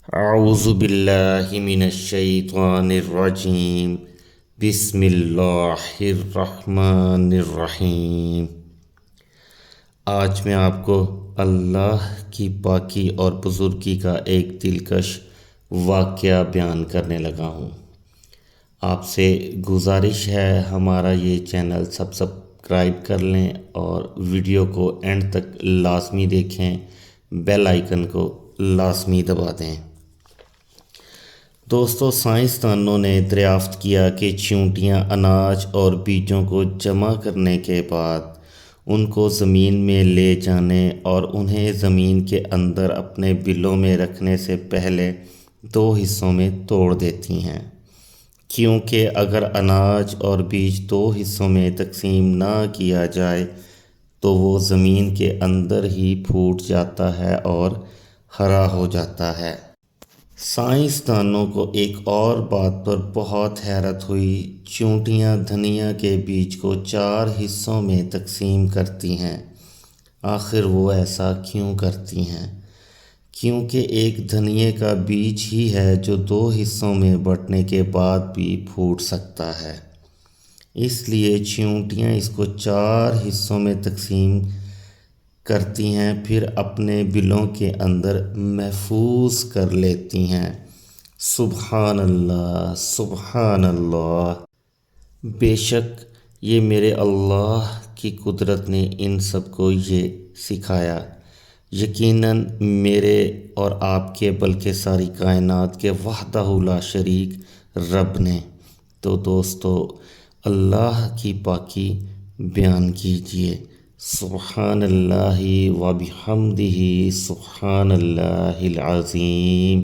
اعوذ باللہ من الشیطان الرجیم، بسم اللہ الرحمن الرحیم۔ آج میں آپ کو اللہ کی پاکی اور بزرگی کا ایک دلکش واقعہ بیان کرنے لگا ہوں۔ آپ سے گزارش ہے ہمارا یہ چینل سبسکرائب کر لیں اور ویڈیو کو اینڈ تک لازمی دیکھیں، بیل آئیکن کو لازمی دبا دیں۔ دوستو، سائنسدانوں نے دریافت کیا کہ چیونٹیاں اناج اور بیجوں کو جمع کرنے کے بعد ان کو زمین میں لے جانے اور انہیں زمین کے اندر اپنے بلوں میں رکھنے سے پہلے دو حصوں میں توڑ دیتی ہیں، کیونکہ اگر اناج اور بیج دو حصوں میں تقسیم نہ کیا جائے تو وہ زمین کے اندر ہی پھوٹ جاتا ہے اور ہرا ہو جاتا ہے۔ سائنسدانوں کو ایک اور بات پر بہت حیرت ہوئی۔ چیونٹیاں دھنیا کے بیج کو 4 حصوں میں تقسیم کرتی ہیں، آخر وہ ایسا کیوں کرتی ہیں؟ کیونکہ ایک دھنیے کا بیج ہی ہے جو 2 حصوں میں بٹنے کے بعد بھی پھوٹ سکتا ہے، اس لیے چیونٹیاں اس کو 4 حصوں میں تقسیم کرتی ہیں، پھر اپنے بلوں کے اندر محفوظ کر لیتی ہیں۔ سبحان اللہ، سبحان اللہ! بے شک یہ میرے اللہ کی قدرت نے ان سب کو یہ سکھایا، یقیناً میرے اور آپ کے بلکہ ساری کائنات کے وحدہ لا شریک رب نے۔ تو دوستو، اللہ کی پاکی بیان کیجئے۔ سبحان اللہ و بحمدہ، سبحان اللہ العظیم۔